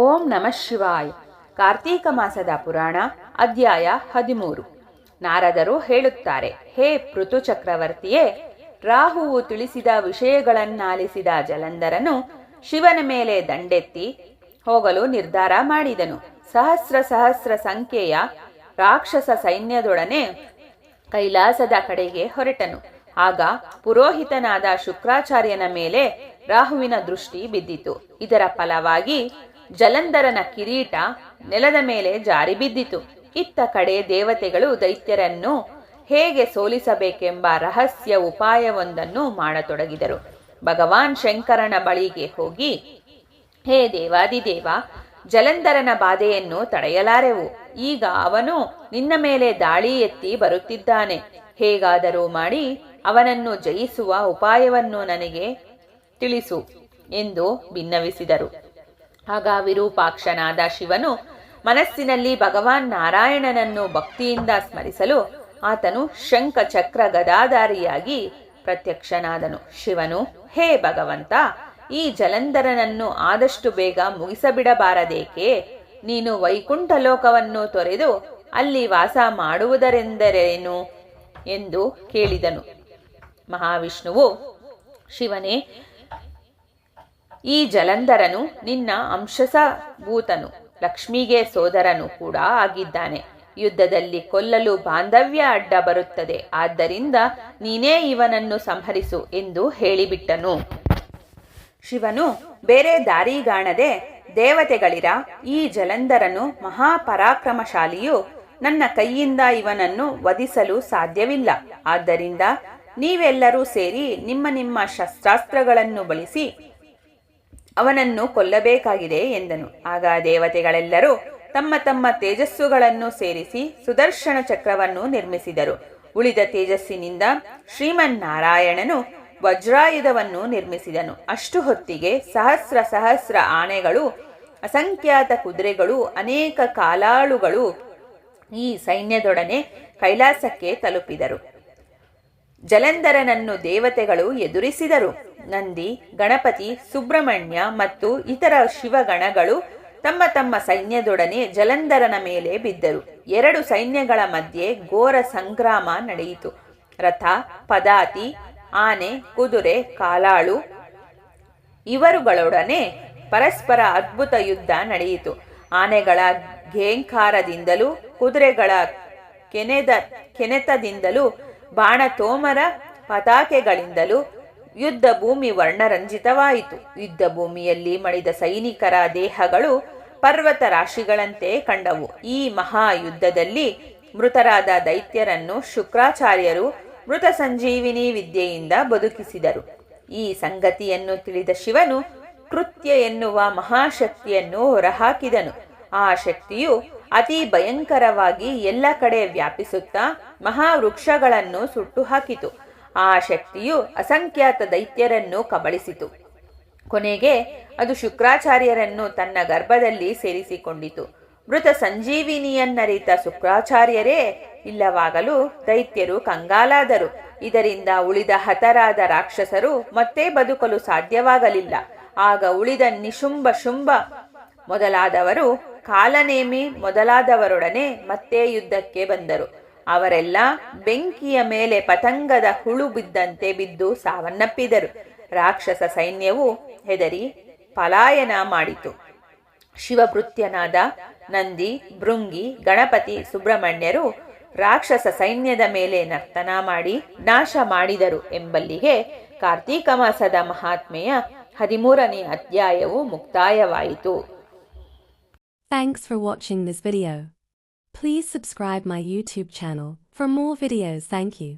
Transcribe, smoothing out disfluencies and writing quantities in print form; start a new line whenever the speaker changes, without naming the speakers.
ಓಂ ನಮಃ ಶಿವಾಯ. ಕಾರ್ತೀಕ ಮಾಸದ ಪುರಾಣ ಅಧ್ಯಾಯ 13. ನಾರದರು ಹೇಳುತ್ತಾರೆ, ಹೇ ಪೃಥು ಚಕ್ರವರ್ತಿಯೇ, ರಾಹುವು ತಿಳಿಸಿದ ವಿಷಯಗಳನ್ನಾಲಿಸಿದ ಜಲಂಧರನು ಶಿವನ ಮೇಲೆ ದಂಡೆತ್ತಿ ಹೋಗಲು ನಿರ್ಧಾರ ಮಾಡಿದನು. ಸಹಸ್ರ ಸಂಖ್ಯೆಯ ರಾಕ್ಷಸ ಸೈನ್ಯದೊಡನೆ ಕೈಲಾಸದ ಕಡೆಗೆ ಹೊರಟನು. ಆಗ ಪುರೋಹಿತನಾದ ಶುಕ್ರಾಚಾರ್ಯನ ಮೇಲೆ ರಾಹುವಿನ ದೃಷ್ಟಿ ಬಿದ್ದಿತು. ಇದರ ಫಲವಾಗಿ ಜಲಂಧರನ ಕಿರೀಟ ನೆಲದ ಮೇಲೆ ಜಾರಿ ಬಿದ್ದಿತು. ಇತ್ತ ಕಡೆ ದೇವತೆಗಳು ದೈತ್ಯರನ್ನು ಹೇಗೆ ಸೋಲಿಸಬೇಕೆಂಬ ರಹಸ್ಯ ಉಪಾಯವೊಂದನ್ನು ಮಾಡತೊಡಗಿದರು. ಭಗವಾನ್ ಶಂಕರನ ಬಳಿಗೆ ಹೋಗಿ, ಹೇ ದೇವಾದಿದೇವ, ಜಲಂಧರನ ಬಾಧೆಯನ್ನು ತಡೆಯಲಾರೆವು. ಈಗ ಅವನು ನಿನ್ನ ಮೇಲೆ ದಾಳಿ ಎತ್ತಿ ಬರುತ್ತಿದ್ದಾನೆ. ಹೇಗಾದರೂ ಮಾಡಿ ಅವನನ್ನು ಜಯಿಸುವ ಉಪಾಯವನ್ನು ನನಗೆ ತಿಳಿಸು ಎಂದು ಭಿನ್ನವಿಸಿದರು. ಆಗ ವಿರೂಪಾಕ್ಷನಾದ ಶಿವನು ಮನಸ್ಸಿನಲ್ಲಿ ಭಗವಾನ್ ನಾರಾಯಣನನ್ನು ಭಕ್ತಿಯಿಂದ ಸ್ಮರಿಸಲು ಆತನು ಶಂಖ ಚಕ್ರ ಗದಾಧಾರಿಯಾಗಿ ಪ್ರತ್ಯಕ್ಷನಾದನು. ಶಿವನು, ಹೇ ಭಗವಂತ, ಈ ಜಲಂಧರನನ್ನು ಆದಷ್ಟು ಬೇಗ ಮುಗಿಸಬಿಡಬಾರದೇಕೆ? ನೀನು ವೈಕುಂಠ ಲೋಕವನ್ನು ತೊರೆದು ಅಲ್ಲಿ ವಾಸ ಮಾಡುವುದರೆಂದರೇನು ಎಂದು ಕೇಳಿದನು. ಮಹಾವಿಷ್ಣುವು, ಶಿವನೇ, ಈ ಜಲಂಧರನು ನಿನ್ನ ಅಂಶಸಭೂತನು, ಲಕ್ಷ್ಮಿಗೆ ಸೋದರನು ಕೂಡ ಆಗಿದ್ದಾನೆ. ಯುದ್ಧದಲ್ಲಿ ಕೊಲ್ಲಲು ಬಾಂಧವ್ಯ ಅಡ್ಡ ಬರುತ್ತದೆ. ಆದ್ದರಿಂದ ನೀನೇ ಇವನನ್ನು ಸಂಹರಿಸು ಎಂದು ಹೇಳಿಬಿಟ್ಟನು. ಶಿವನು ಬೇರೆ ದಾರಿಗಾಣದೆ, ದೇವತೆಗಳಿರ, ಈ ಜಲಂಧರನು ಮಹಾಪರಾಕ್ರಮಶಾಲಿಯು, ನನ್ನ ಕೈಯಿಂದ ಇವನನ್ನು ವಧಿಸಲು ಸಾಧ್ಯವಿಲ್ಲ. ಆದ್ದರಿಂದ ನೀವೆಲ್ಲರೂ ಸೇರಿ ನಿಮ್ಮ ನಿಮ್ಮ ಶಸ್ತ್ರಾಸ್ತ್ರಗಳನ್ನು ಬಳಸಿ ಅವನನ್ನು ಕೊಲ್ಲಬೇಕಾಗಿದೆ ಎಂದನು. ಆಗ ದೇವತೆಗಳೆಲ್ಲರೂ ತಮ್ಮ ತಮ್ಮ ತೇಜಸ್ಸುಗಳನ್ನು ಸೇರಿಸಿ ಸುದರ್ಶನ ಚಕ್ರವನ್ನು ನಿರ್ಮಿಸಿದರು. ಉಳಿದ ತೇಜಸ್ಸಿನಿಂದ ಶ್ರೀಮನ್ನಾರಾಯಣನು ವಜ್ರಾಯುಧವನ್ನು ನಿರ್ಮಿಸಿದನು. ಅಷ್ಟು ಹೊತ್ತಿಗೆ ಸಹಸ್ರ ಆನೆಗಳು, ಅಸಂಖ್ಯಾತ ಕುದುರೆಗಳು, ಅನೇಕ ಕಾಲಾಳುಗಳು ಈ ಸೈನ್ಯದೊಡನೆ ಕೈಲಾಸಕ್ಕೆ ತಲುಪಿದರು. ಜಲಂಧರನನ್ನು ದೇವತೆಗಳು ಎದುರಿಸಿದರು. ನಂದಿ, ಗಣಪತಿ, ಸುಬ್ರಹ್ಮಣ್ಯ ಮತ್ತು ಇತರ ಶಿವಗಣಗಳು ತಮ್ಮ ತಮ್ಮ ಸೈನ್ಯದೊಡನೆ ಜಲಂಧರನ ಮೇಲೆ ಬಿದ್ದರು. ಎರಡು ಸೈನ್ಯಗಳ ಮಧ್ಯೆ ಘೋರ ಸಂಗ್ರಾಮ ನಡೆಯಿತು. ರಥ, ಪದಾತಿ, ಆನೆ, ಕುದುರೆ, ಕಾಲಾಳು ಇವರುಗಳೊಡನೆ ಪರಸ್ಪರ ಅದ್ಭುತ ಯುದ್ಧ ನಡೆಯಿತು. ಆನೆಗಳ ಘೇಂಕಾರದಿಂದಲೂ ಕುದುರೆಗಳ ಕೆನೆತದಿಂದಲೂ ಬಾಣತೋಮರ ಪತಾಕೆಗಳಿಂದಲೂ ಯುದ್ಧ ಭೂಮಿ ವರ್ಣರಂಜಿತವಾಯಿತು. ಯುದ್ಧ ಭೂಮಿಯಲ್ಲಿ ಮಡಿದ ಸೈನಿಕರ ದೇಹಗಳು ಪರ್ವತ ರಾಶಿಗಳಂತೆ ಕಂಡವು. ಈ ಮಹಾಯುದ್ಧದಲ್ಲಿ ಮೃತರಾದ ದೈತ್ಯರನ್ನು ಶುಕ್ರಾಚಾರ್ಯರು ಮೃತ ಸಂಜೀವಿನಿ ವಿದ್ಯೆಯಿಂದ ಬದುಕಿಸಿದರು. ಈ ಸಂಗತಿಯನ್ನು ತಿಳಿದ ಶಿವನು ಕೃತ್ಯ ಎನ್ನುವ ಮಹಾಶಕ್ತಿಯನ್ನು ಹೊರಹಾಕಿದನು. ಆ ಶಕ್ತಿಯು ಅತಿ ಭಯಂಕರವಾಗಿ ಎಲ್ಲ ಕಡೆ ವ್ಯಾಪಿಸುತ್ತಾ ಮಹಾವೃಕ್ಷಗಳನ್ನು ಸುಟ್ಟು ಹಾಕಿತು. ಆ ಶಕ್ತಿಯು ಅಸಂಖ್ಯಾತ ದೈತ್ಯರನ್ನು ಕಬಳಿಸಿತು. ಕೊನೆಗೆ ಅದು ಶುಕ್ರಾಚಾರ್ಯರನ್ನು ತನ್ನ ಗರ್ಭದಲ್ಲಿ ಸೇರಿಸಿಕೊಂಡಿತು. ಮೃತ ಸಂಜೀವಿನಿಯನ್ನರಿತ ಶುಕ್ರಾಚಾರ್ಯರೇ ಇಲ್ಲವಾಗಲು ದೈತ್ಯರು ಕಂಗಾಲಾದರು. ಇದರಿಂದ ಉಳಿದ ಹತರಾದ ರಾಕ್ಷಸರು ಮತ್ತೆ ಬದುಕಲು ಸಾಧ್ಯವಾಗಲಿಲ್ಲ. ಆಗ ಉಳಿದ ನಿಶುಂಭ, ಶುಂಭ ಮೊದಲಾದವರು ಕಾಲನೇಮಿ ಮೊದಲಾದವರೊಡನೆ ಮತ್ತೆ ಯುದ್ಧಕ್ಕೆ ಬಂದರು. ಅವರೆಲ್ಲ ಬೆಂಕಿಯ ಮೇಲೆ ಪತಂಗದ ಹುಳು ಬಿದ್ದಂತೆ ಬಿದ್ದು ಸಾವನ್ನಪ್ಪಿದರು. ರಾಕ್ಷಸ ಸೈನ್ಯವು ಹೆದರಿ ಪಲಾಯನ ಮಾಡಿತು. ಶಿವಭೃತ್ಯನಾದ ನಂದಿ, ಭೃಂಗಿ, ಗಣಪತಿ, ಸುಬ್ರಹ್ಮಣ್ಯರು ರಾಕ್ಷಸ ಸೈನ್ಯದ ಮೇಲೆ ನರ್ತನ ಮಾಡಿ ನಾಶ ಮಾಡಿದರು ಎಂಬಲ್ಲಿಗೆ ಕಾರ್ತೀಕ ಮಾಸದ ಮಹಾತ್ಮೆಯ 13ನೇ ಅಧ್ಯಾಯವು ಮುಕ್ತಾಯವಾಯಿತು.
Thanks for watching this video. Please subscribe my YouTube channel for more videos. Thank you.